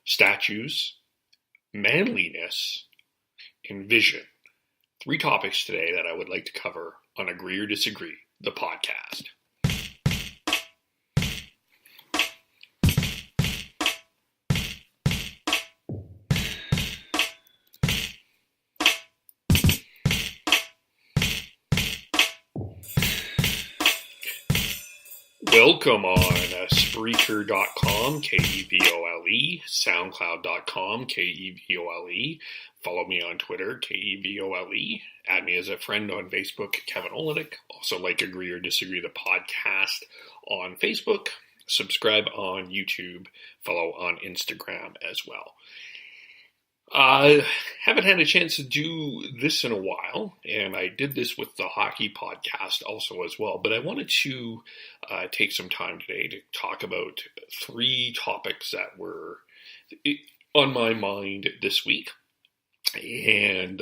statues, manliness, and vision. 3 topics today that I would like to cover on Agree or Disagree, the podcast. Welcome on Spreaker.com, Kevole, Soundcloud.com, Kevole. Follow me on Twitter, Kevole. Add me as a friend on Facebook, Kevin Olenek. Also like Agree or Disagree, the podcast on Facebook. Subscribe on YouTube. Follow on Instagram as well. I haven't had a chance to do this in a while, and I did this with the hockey podcast also as well, but I wanted to take some time today to talk about 3 topics that were on my mind this week, and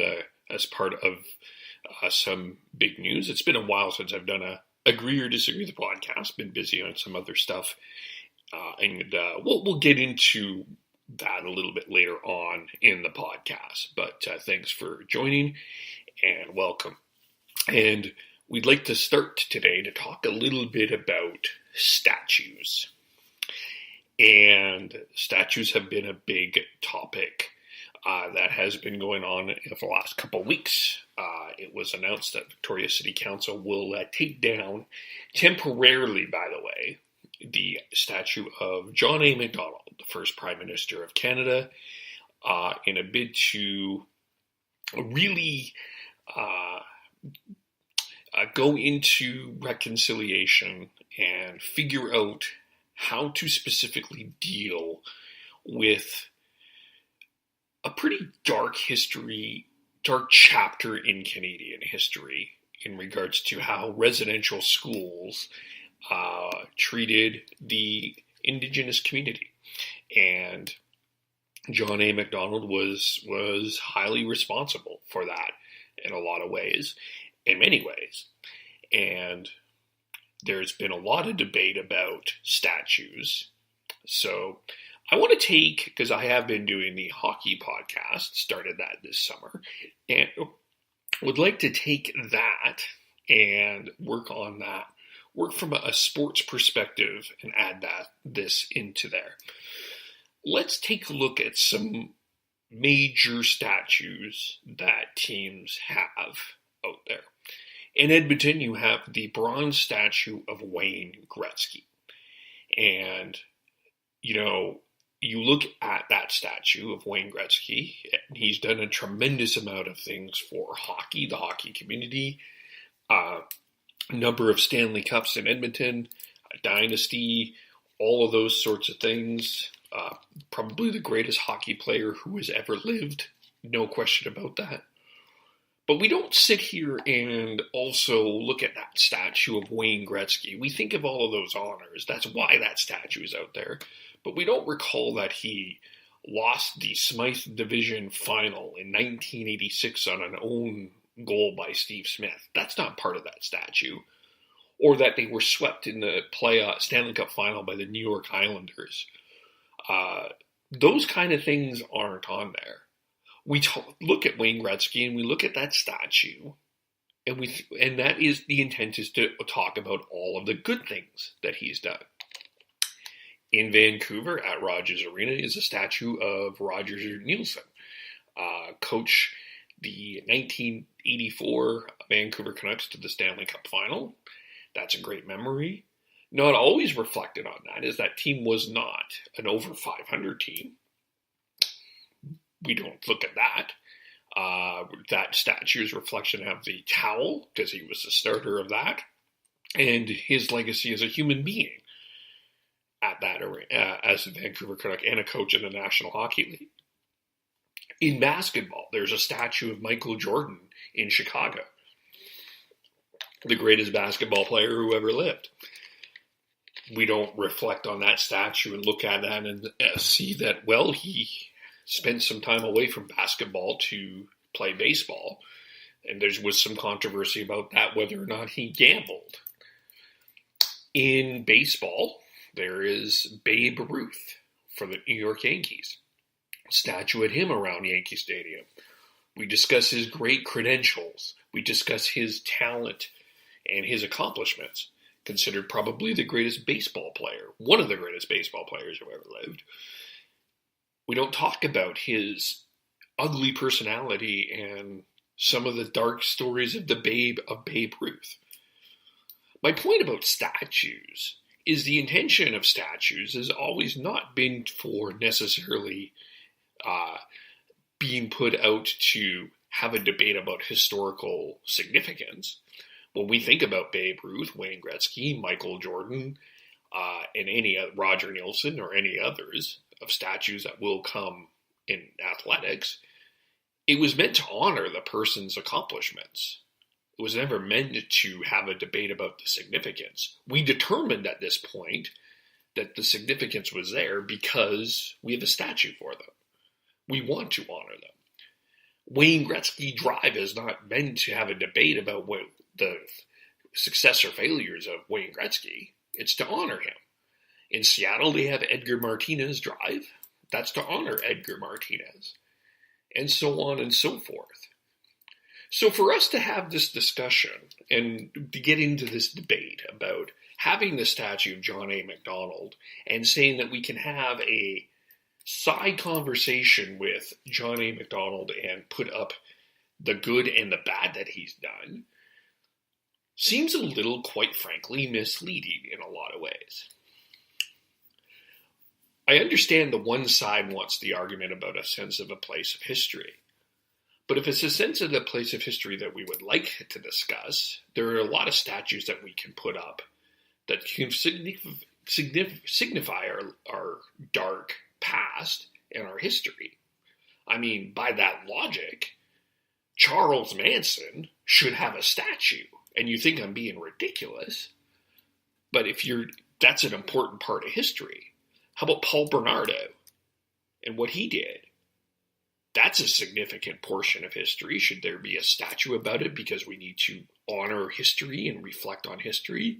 as part of some big news. It's been a while since I've done a Agree or Disagree the podcast, been busy on some other stuff, and we'll get into that a little bit later on in the podcast, but thanks for joining and welcome. And we'd like to start today to talk a little bit about statues. And statues have been a big topic that has been going on for the last couple of weeks. It was announced that Victoria City Council will take down, temporarily by the way, the statue of John A. Macdonald, the first Prime Minister of Canada, in a bid to really go into reconciliation and figure out how to specifically deal with a pretty dark chapter in Canadian history in regards to how residential schools treated the Indigenous community. And John A. Macdonald was highly responsible for that in a lot of ways, in many ways. And there's been a lot of debate about statues. So I want to take, because I have been doing the hockey podcast, started that this summer, and would like to take that and work on that. Work from a sports perspective and add this into there. Let's take a look at some major statues that teams have out there. In Edmonton, you have the bronze statue of Wayne Gretzky. And, you look at that statue of Wayne Gretzky, and he's done a tremendous amount of things for hockey, the hockey community, number of Stanley Cups in Edmonton, a dynasty, all of those sorts of things. Probably the greatest hockey player who has ever lived, no question about that. But we don't sit here and also look at that statue of Wayne Gretzky. We think of all of those honors. That's why that statue is out there. But we don't recall that he lost the Smythe Division final in 1986 on an own goal by Steve Smith. That's not part of that statue. Or that they were swept in the Stanley Cup final by the New York Islanders. Those kind of things aren't on there. We look at Wayne Gretzky and we look at that statue, and that is the intent, is to talk about all of the good things that he's done. In Vancouver at Rogers Arena is a statue of Roger Nielsen, coach the 1984 Vancouver Canucks to the Stanley Cup final. That's a great memory. Not always reflected on that is that team was not an over 500 team. We don't look at that. That statue's reflection of the towel, because he was the starter of that, and his legacy as a human being at that arena, as a Vancouver Canuck and a coach in the National Hockey League. In basketball, there's a statue of Michael Jordan in Chicago, the greatest basketball player who ever lived. We don't reflect on that statue and look at that and see that, well, he spent some time away from basketball to play baseball. And there was some controversy about that, whether or not he gambled. In baseball, there is Babe Ruth for the New York Yankees. statue at him around Yankee Stadium. We discuss his great credentials. We discuss his talent and his accomplishments. Considered probably the greatest baseball player, one of the greatest baseball players who ever lived. We don't talk about his ugly personality and some of the dark stories of Babe Ruth. My point about statues is the intention of statues has always not been for necessarily being put out to have a debate about historical significance. When we think about Babe Ruth, Wayne Gretzky, Michael Jordan, and any Roger Neilson or any others of statues that will come in athletics, it was meant to honor the person's accomplishments. It was never meant to have a debate about the significance. We determined at this point that the significance was there because we have a statue for them. We want to honor them. Wayne Gretzky Drive is not meant to have a debate about what the success or failures of Wayne Gretzky. It's to honor him. In Seattle, they have Edgar Martinez Drive. That's to honor Edgar Martinez. And so on and so forth. So for us to have this discussion and to get into this debate about having the statue of John A. MacDonald and saying that we can have a side conversation with John A. MacDonald and put up the good and the bad that he's done seems a little, quite frankly, misleading in a lot of ways. I understand the one side wants the argument about a sense of a place of history. But if it's a sense of the place of history that we would like to discuss, there are a lot of statues that we can put up that can signify our dark past and our history. I mean, by that logic, Charles Manson should have a statue. And you think I'm being ridiculous, but that's an important part of history. How about Paul Bernardo and what he did? That's a significant portion of history. Should there be a statue about it because we need to honor history and reflect on history?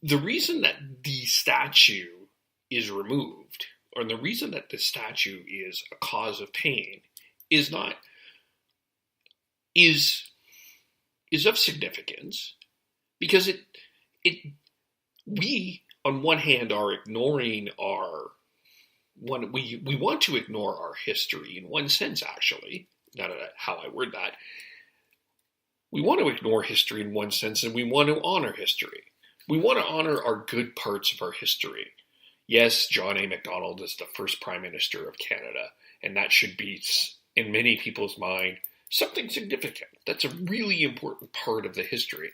The reason that the statue is removed, or the reason that the statue is a cause of pain, is of significance, because we on one hand are ignoring we want to ignore our history in one sense, actually. Not how I word that. We want to ignore history in one sense, and we want to honor history. We want to honor our good parts of our history. Yes, John A. MacDonald is the first Prime Minister of Canada, and that should be, in many people's mind, something significant. That's a really important part of the history.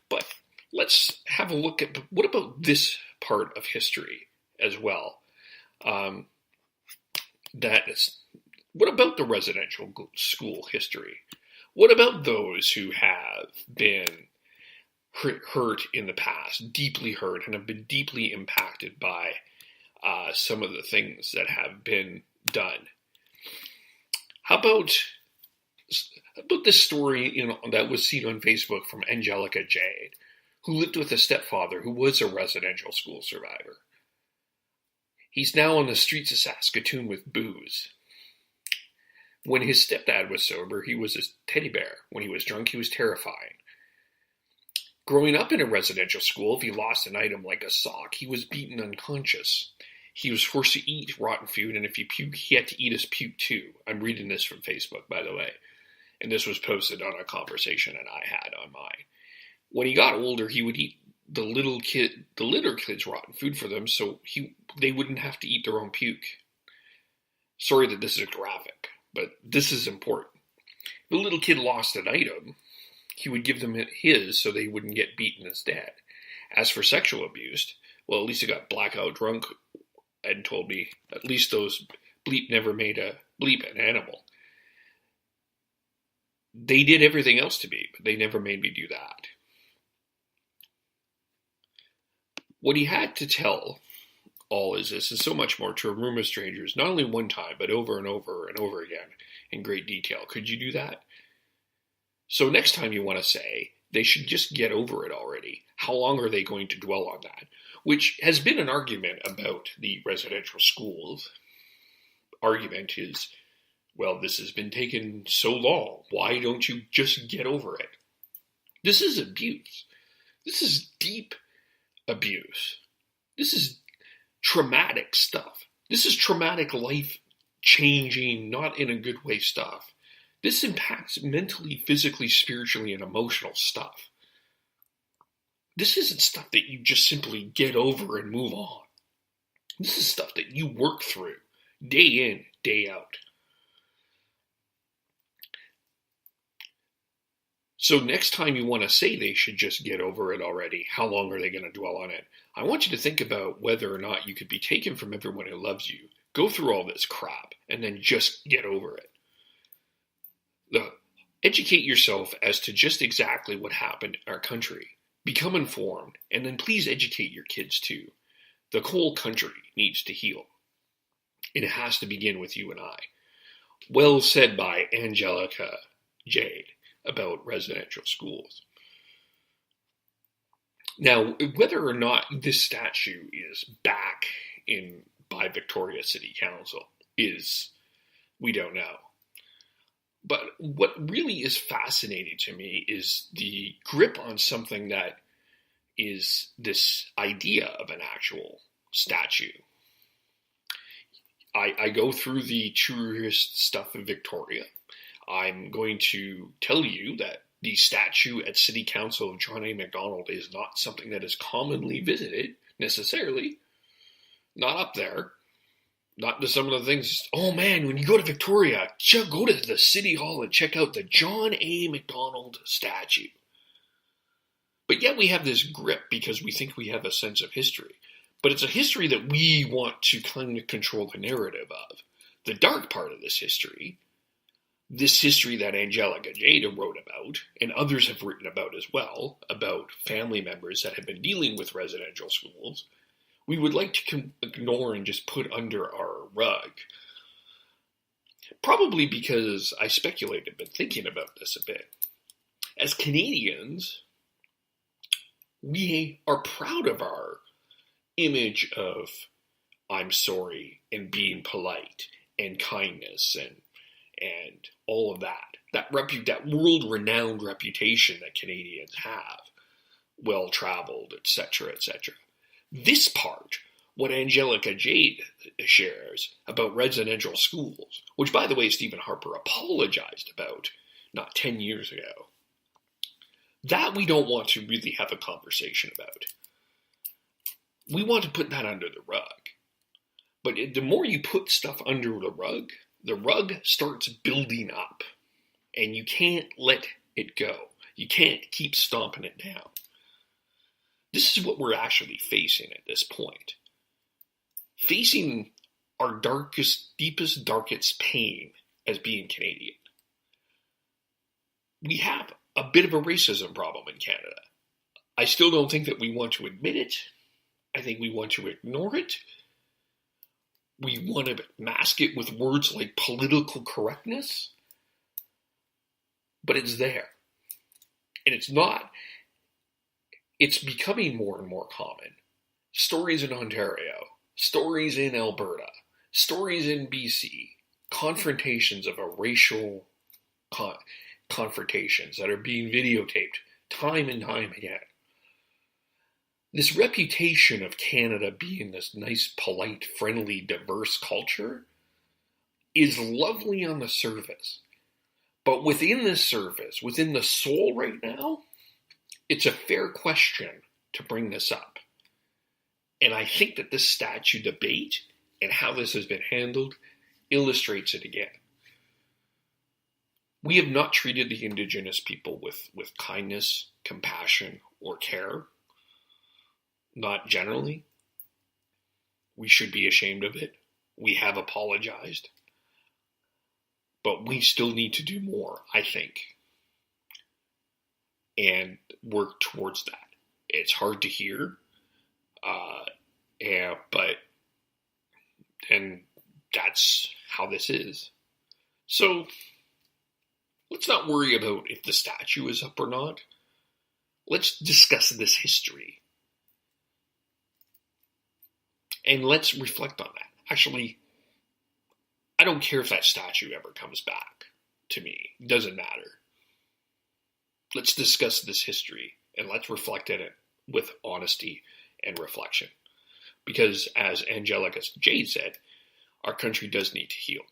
But let's have a look at what about this part of history as well. What about the residential school history? What about those who have been hurt in the past, deeply hurt, and have been deeply impacted by some of the things that have been done? How about this story that was seen on Facebook from Angelica Jade, who lived with a stepfather who was a residential school survivor. He's now on the streets of Saskatoon with booze. When his stepdad was sober, he was a teddy bear. When he was drunk, he was terrifying. Growing up in a residential school, if he lost an item like a sock, he was beaten unconscious. He was forced to eat rotten food, and if he puked, he had to eat his puke too. I'm reading this from Facebook, by the way. And this was posted on a conversation that I had on mine. When he got older, he would eat the litter kids' rotten food for them, so they wouldn't have to eat their own puke. Sorry that this is graphic, but this is important. If the little kid lost an item, he would give them his so they wouldn't get beaten instead. As for sexual abuse, well, at least he got blackout drunk and told me at least those bleep never made a bleep an animal. They did everything else to me, but they never made me do that. What he had to tell all is this, and so much more, to a room of strangers, not only one time, but over and over and over again in great detail. Could you do that? So next time you want to say, They should just get over it already. How long are they going to dwell on that? Which has been an argument about the residential schools. Argument is, well, this has been taken so long. Why don't you just get over it? This is abuse. This is deep abuse. This is traumatic stuff. This is traumatic, life-changing, not in a good way stuff. This impacts mentally, physically, spiritually, and emotional stuff. This isn't stuff that you just simply get over and move on. This is stuff that you work through day in, day out. So next time you want to say they should just get over it already, how long are they going to dwell on it? I want you to think about whether or not you could be taken from everyone who loves you, go through all this crap, and then just get over it. Educate yourself as to just exactly what happened in our country. Become informed, and then please educate your kids too. The whole country needs to heal. It has to begin with you and I. Well said by Angelica Jade about residential schools. Now, whether or not this statue is back by Victoria City Council we don't know. But what really is fascinating to me is the grip on something that is this idea of an actual statue. I go through the tourist stuff of Victoria. I'm going to tell you that the statue at City Council of John A. Macdonald is not something that is commonly visited, necessarily. Not up there. Not to some of the things, oh man, when you go to Victoria, go to the City Hall and check out the John A. Macdonald statue. But yet we have this grip because we think we have a sense of history. But it's a history that we want to kind of control the narrative of. The dark part of this history that Angelica Jade wrote about, and others have written about as well, about family members that have been dealing with residential schools, we would like to ignore and just put under our rug. Probably because I speculate have been thinking about this a bit. As Canadians, we are proud of our image of I'm sorry and being polite and kindness and all of that. That world-renowned reputation that Canadians have, well-traveled, etc., etc. This part, what Angelica Jade shares about residential schools, which, by the way, Stephen Harper apologized about not 10 years ago, that we don't want to really have a conversation about. We want to put that under the rug. But the more you put stuff under the rug starts building up. And you can't let it go. You can't keep stomping it down. This is what we're actually facing at this point. Facing our deepest, darkest pain as being Canadian. We have a bit of a racism problem in Canada. I still don't think that we want to admit it. I think we want to ignore it. We want to mask it with words like political correctness. But it's there. And it's becoming more and more common. Stories in Ontario, stories in Alberta, stories in BC, confrontations of a racial confrontations that are being videotaped time and time again. This reputation of Canada being this nice, polite, friendly, diverse culture is lovely on the surface. But within this surface, within the soul right now, it's a fair question to bring this up. And I think that this statue debate and how this has been handled illustrates it again. We have not treated the Indigenous people with kindness, compassion, or care. Not generally. We should be ashamed of it. We have apologized. But we still need to do more, I think. And work towards that. It's hard to hear. And that's how this is. So, let's not worry about if the statue is up or not. Let's discuss this history. And let's reflect on that. Actually, I don't care if that statue ever comes back to me. It doesn't matter. Let's discuss this history and let's reflect on it with honesty and reflection. Because as Angelica Jade said, our country does need to heal.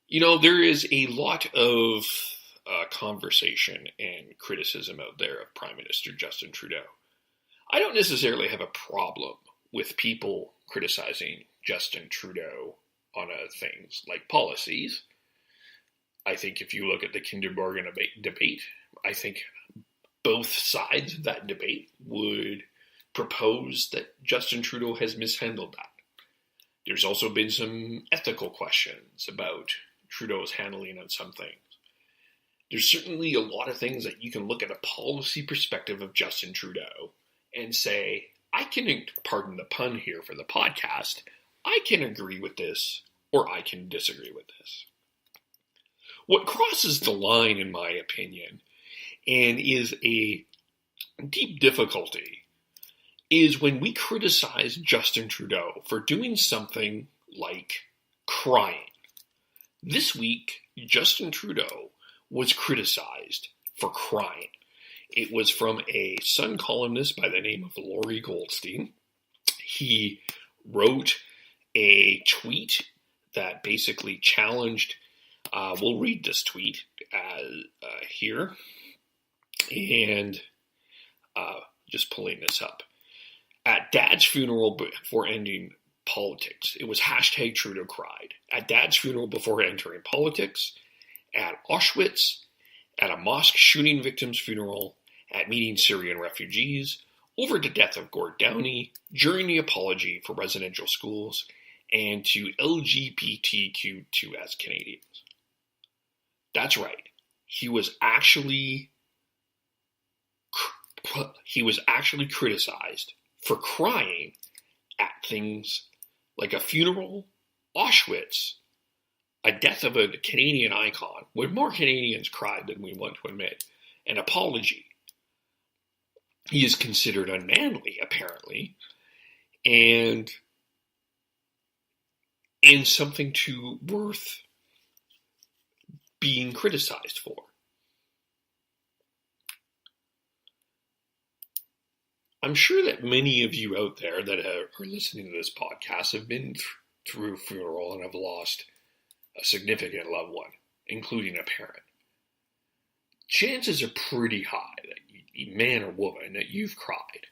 You know, there is a lot of conversation and criticism out there of Prime Minister Justin Trudeau. I don't necessarily have a problem with people criticizing Justin Trudeau on things like policies. I think if you look at the Kinderbargain debate, I think both sides of that debate would propose that Justin Trudeau has mishandled that. There's also been some ethical questions about Trudeau's handling on some things. There's certainly a lot of things that you can look at a policy perspective of Justin Trudeau and say, I can, pardon the pun here for the podcast, I can agree with this or I can disagree with this. What crosses the line, in my opinion, and is a deep difficulty, is when we criticize Justin Trudeau for doing something like crying. This week, Justin Trudeau was criticized for crying. It was from a Sun columnist by the name of Laurie Goldstein. He wrote a tweet that basically challenged, we'll read this tweet here, and just pulling this up. At Dad's funeral before ending politics, it was hashtag Trudeau cried. At Dad's funeral before entering politics, at Auschwitz, at a mosque shooting victim's funeral, at meeting Syrian refugees, over the death of Gord Downie, during the apology for residential schools, and to LGBTQ2S Canadians. That's right. He was actually criticized for crying at things like a funeral, Auschwitz, a death of a Canadian icon, where more Canadians cried than we want to admit, an apology. He is considered unmanly, apparently, and something worth being criticized for. I'm sure that many of you out there that are listening to this podcast have been through a funeral and have lost a significant loved one, including a parent. Chances are pretty high that man or woman, that you've cried.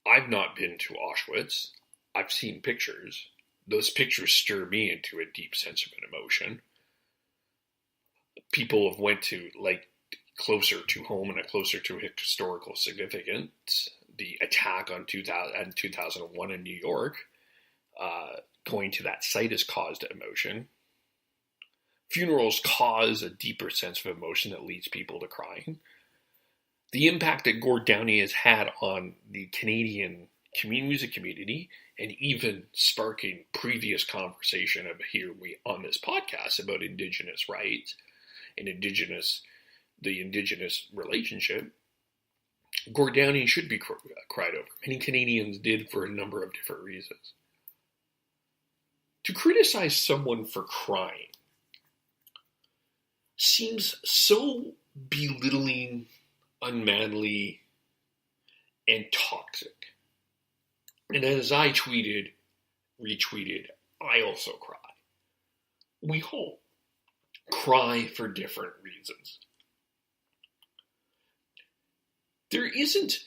I've not been to Auschwitz. I've seen pictures. Those pictures stir me into a deep sense of an emotion. People have went to closer to home and closer to historical significance. The attack on 2001 in New York, going to that site has caused emotion. Funerals cause a deeper sense of emotion that leads people to crying. The impact that Gord Downie has had on the Canadian music community, and even sparking previous conversation on this podcast about Indigenous rights and the Indigenous relationship, Gord Downie should be cried over. Many Canadians did for a number of different reasons. To criticize someone for crying seems so belittling, unmanly, and toxic. And as I retweeted, I also cry. We all cry for different reasons. There isn't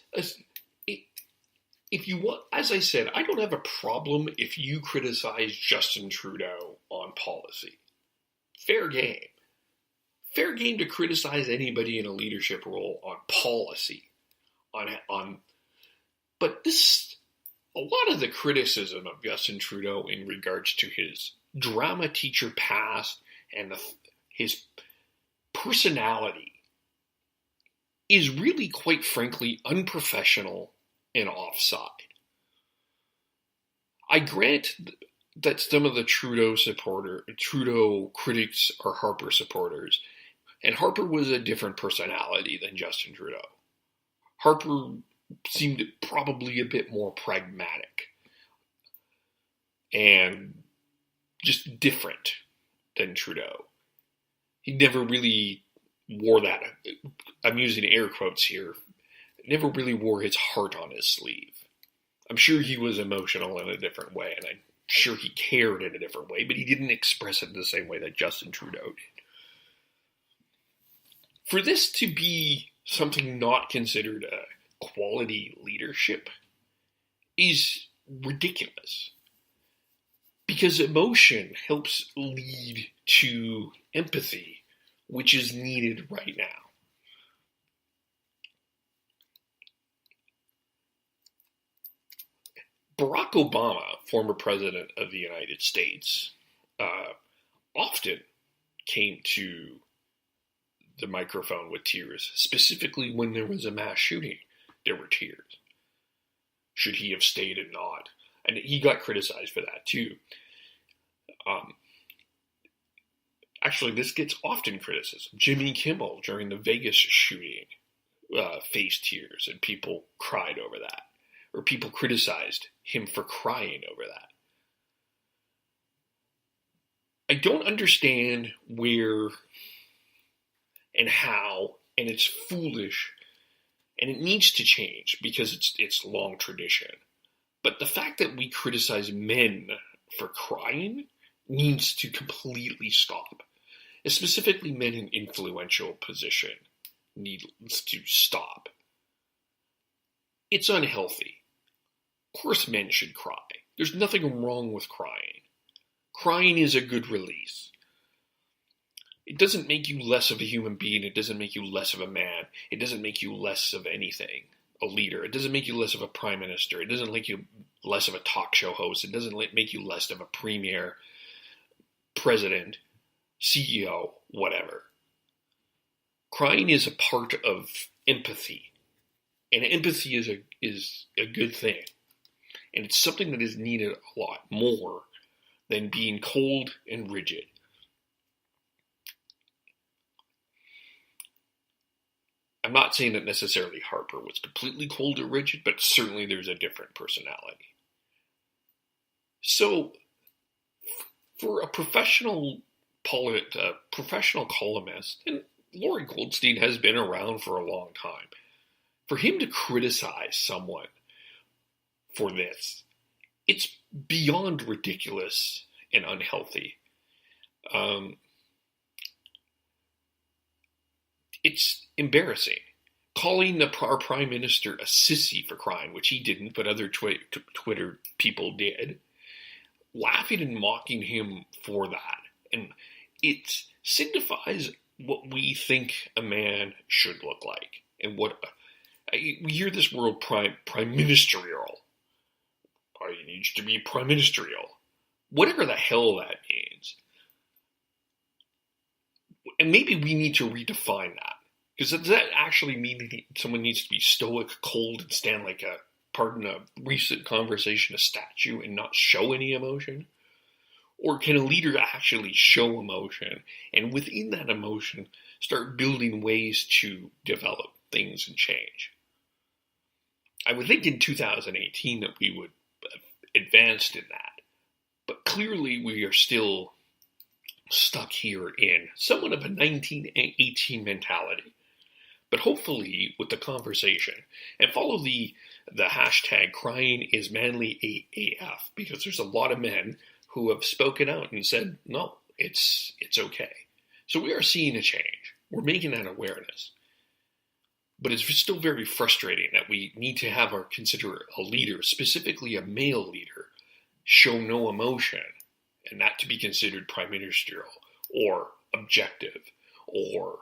if you want, as I said, I don't have a problem if you criticize Justin Trudeau on policy. Fair game. Fair game to criticize anybody in a leadership role on policy. But a lot of the criticism of Justin Trudeau in regards to his drama teacher past and his personality is really, quite frankly, unprofessional and offside. I grant that some of the Trudeau critics are Harper supporters. And Harper was a different personality than Justin Trudeau. Harper seemed probably a bit more pragmatic and just different than Trudeau. He never really wore that, I'm using air quotes here, never really wore his heart on his sleeve. I'm sure he was emotional in a different way, and I'm sure he cared in a different way, but he didn't express it the same way that Justin Trudeau did. For this to be something not considered a quality leadership is ridiculous. Because emotion helps lead to empathy, which is needed right now. Barack Obama, former president of the United States, often came to the microphone with tears, specifically when there was a mass shooting. There were tears. Should he have stayed and not? And he got criticized for that too. Actually, this gets often criticism. Jimmy Kimmel, during the Vegas shooting, faced tears, and people cried over that. Or people criticized him for crying over that. I don't understand where and how, and it's foolish, and it needs to change because it's long tradition. But the fact that we criticize men for crying needs to completely stop. Specifically, men in influential position needs to stop. It's unhealthy. Of course men should cry. There's nothing wrong with crying. Crying is a good release. It doesn't make you less of a human being. It doesn't make you less of a man. It doesn't make you less of anything. A leader. It doesn't make you less of a prime minister. It doesn't make you less of a talk show host. It doesn't make you less of a premier, president, CEO, whatever. Crying is a part of empathy. And empathy is a good thing. And it's something that is needed a lot more than being cold and rigid. I'm not saying that necessarily Harper was completely cold or rigid, but certainly there's a different personality. So, for a professional columnist, and Lori Goldstein has been around for a long time, for him to criticize someone for this, it's beyond ridiculous and unhealthy. It's embarrassing. Calling our prime minister a sissy for crying, which he didn't, but other Twitter people did. Laughing and mocking him for that. And it signifies what we think a man should look like. And what we hear this word prime ministerial. He needs to be prime ministerial. Whatever the hell that means. And maybe we need to redefine that. Because does that actually mean that someone needs to be stoic, cold, and stand like a, pardon a recent conversation, a statue, and not show any emotion? Or can a leader actually show emotion, and within that emotion, start building ways to develop things and change? I would think in 2018 that we would have advanced in that. But clearly we are still stuck here in somewhat of a 1918 mentality. But hopefully with the conversation, and follow the hashtag crying is manly AF, because there's a lot of men who have spoken out and said, no, it's okay. So we are seeing a change. We're making that awareness. But it's still very frustrating that we need to consider a leader, specifically a male leader, show no emotion, and that to be considered prime ministerial, or objective, or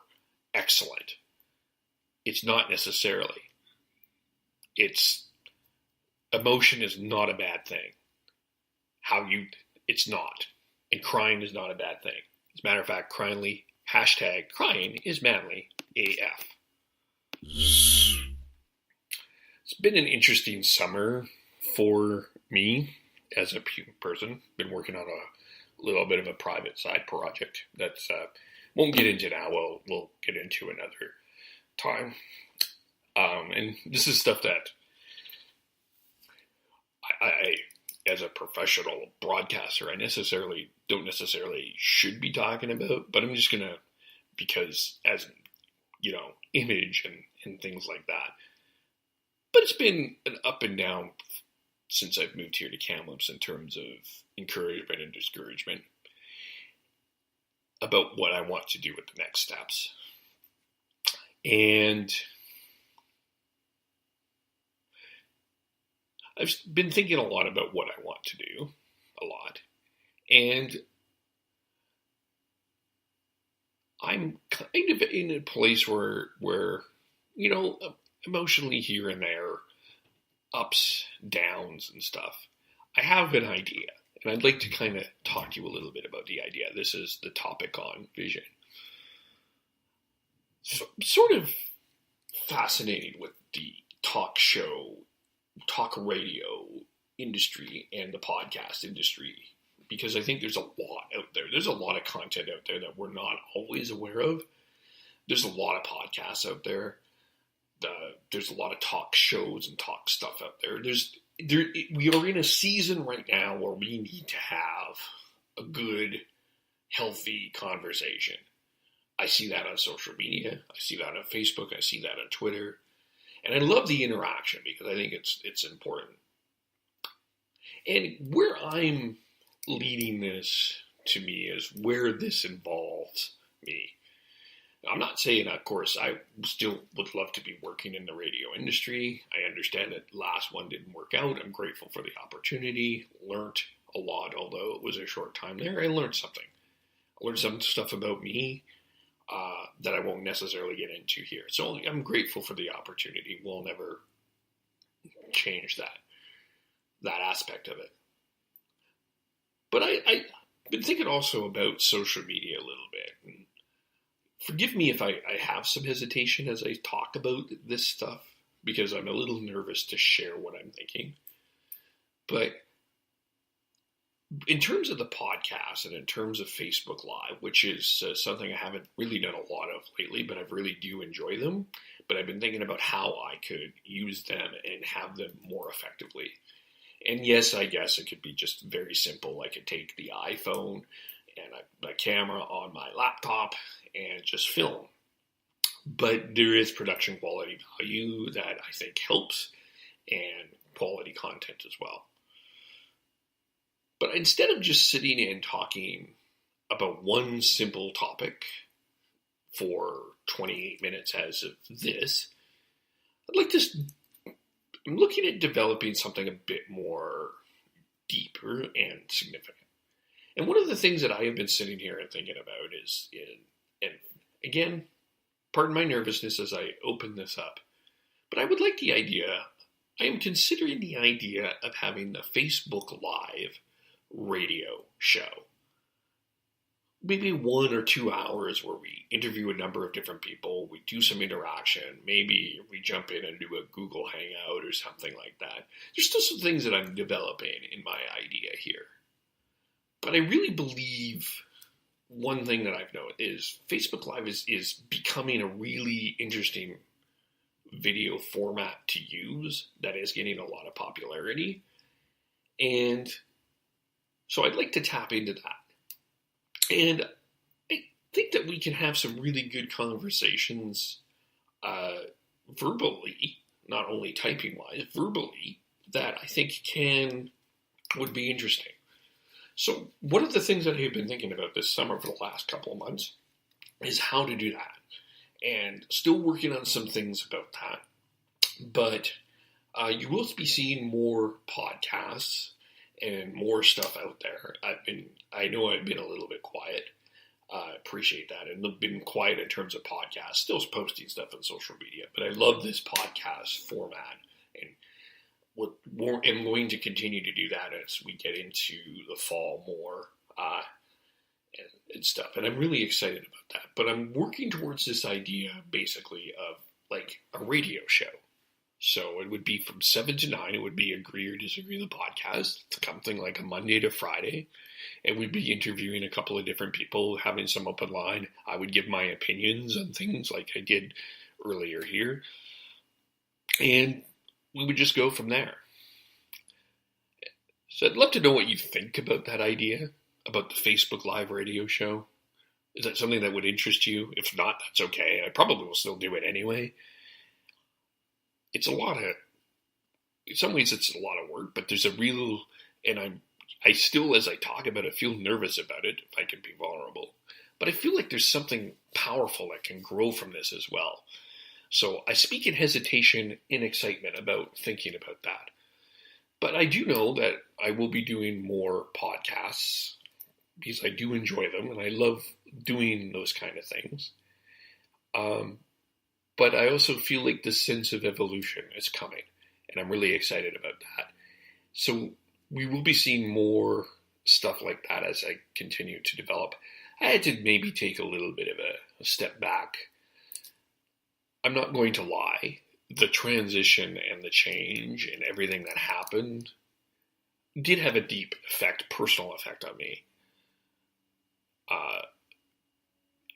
excellent. It's not necessarily. Emotion is not a bad thing. It's not. And crying is not a bad thing. As a matter of fact, hashtag crying is manly AF. It's been an interesting summer for me, as a person. Been working on a little bit of a private side project that's won't get into now. We'll get into another time. And this is stuff that I as a professional broadcaster, I don't necessarily should be talking about, but I'm just gonna, because as image and things like that. But it's been an up and down since I've moved here to Kamloops in terms of encouragement and discouragement about what I want to do with the next steps. And I've been thinking a lot about what I want to do, a lot. And I'm kind of in a place where emotionally here and there, ups, downs, and stuff. I have an idea, and I'd like to kind of talk to you a little bit about the idea. This is the topic on vision. So, I'm sort of fascinated with the talk radio industry and the podcast industry, because I think there's a lot out there. There's a lot of content out there that we're not always aware of. There's a lot of podcasts out there. There's a lot of talk shows and talk stuff out there. We are in a season right now where we need to have a good, healthy conversation. I see that on social media. I see that on Facebook. I see that on Twitter. And I love the interaction because I think it's important. And where I'm leading this to me is where this involves me. I'm not saying, of course, I still would love to be working in the radio industry. I understand that last one didn't work out. I'm grateful for the opportunity. Learned a lot, although it was a short time there. I learned something. I learned some stuff about me that I won't necessarily get into here. So I'm grateful for the opportunity. We'll never change that aspect of it. But I've been thinking also about social media a little bit. And forgive me if I have some hesitation as I talk about this stuff, because I'm a little nervous to share what I'm thinking. But in terms of the podcast and in terms of Facebook Live, which is something I haven't really done a lot of lately, but I really do enjoy them. But I've been thinking about how I could use them and have them more effectively. And yes, I guess it could be just very simple. I could take the iPhone and my camera on my laptop and just film. But there is production quality value that I think helps, and quality content as well. But instead of just sitting and talking about one simple topic for 28 minutes as of this, I'm looking at developing something a bit more deeper and significant. And one of the things that I have been sitting here and thinking about is, and again, pardon my nervousness as I open this up, but I am considering the idea of having the Facebook Live radio show. Maybe 1 or 2 hours where we interview a number of different people, we do some interaction, maybe we jump in and do a Google Hangout or something like that. There's still some things that I'm developing in my idea here. But I really believe one thing that I've noticed is Facebook Live is becoming a really interesting video format to use that is getting a lot of popularity. And so I'd like to tap into that. And I think that we can have some really good conversations verbally, not only typing-wise, verbally, that I think would be interesting. So one of the things that I've been thinking about this summer for the last couple of months is how to do that. And still working on some things about that. But you will be seeing more podcasts and more stuff out there. I know I've been a little bit quiet. I appreciate that. And I've been quiet in terms of podcasts, still posting stuff on social media. But I love this podcast format. And I'm going to continue to do that as we get into the fall more and stuff. And I'm really excited about that. But I'm working towards this idea, basically, of like a radio show. So it would be from 7 to 9. It would be Agree or Disagree the podcast. Something like a Monday to Friday. And we'd be interviewing a couple of different people, having some open line. I would give my opinions on things like I did earlier here. And we would just go from there. So I'd love to know what you think about that idea, about the Facebook Live radio show. Is that something that would interest you? If not, that's okay. I probably will still do it anyway. It's a lot of, in some ways it's a lot of work, but there's a real, and I still, as I talk about it, feel nervous about it, if I can be vulnerable. But I feel like there's something powerful that can grow from this as well. So I speak in hesitation, in excitement about thinking about that. But I do know that I will be doing more podcasts because I do enjoy them and I love doing those kind of things. But I also feel like this sense of evolution is coming, and I'm really excited about that. So we will be seeing more stuff like that as I continue to develop. I had to maybe take a little bit of a step back. I'm not going to lie. The transition and the change and everything that happened did have a deep effect, personal effect on me.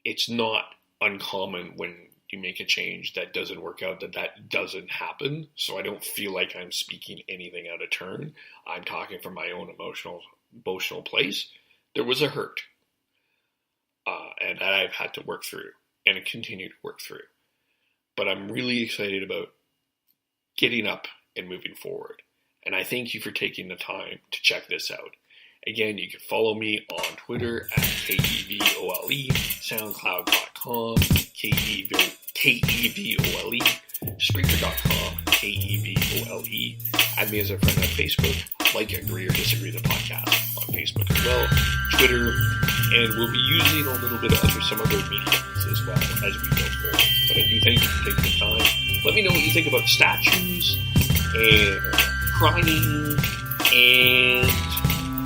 It's not uncommon when you make a change that doesn't work out, that doesn't happen. So I don't feel like I'm speaking anything out of turn. I'm talking from my own emotional place. There was a hurt, and that I've had to work through and continue to work through. But I'm really excited about getting up and moving forward. And I thank you for taking the time to check this out. Again, you can follow me on Twitter at KEVOLE, SoundCloud.com, KEVOLE, Spreaker.com, KEVOLE. Add me as a friend on Facebook. Like, Agree, or Disagree the podcast on Facebook as well, Twitter, and we'll be using a little bit of some other mediums as well as we go forward. But I do thank you for taking the time. Let me know what you think about statues and crying and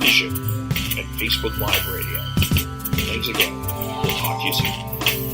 vision and Facebook Live Radio. Thanks again. We'll talk to you soon.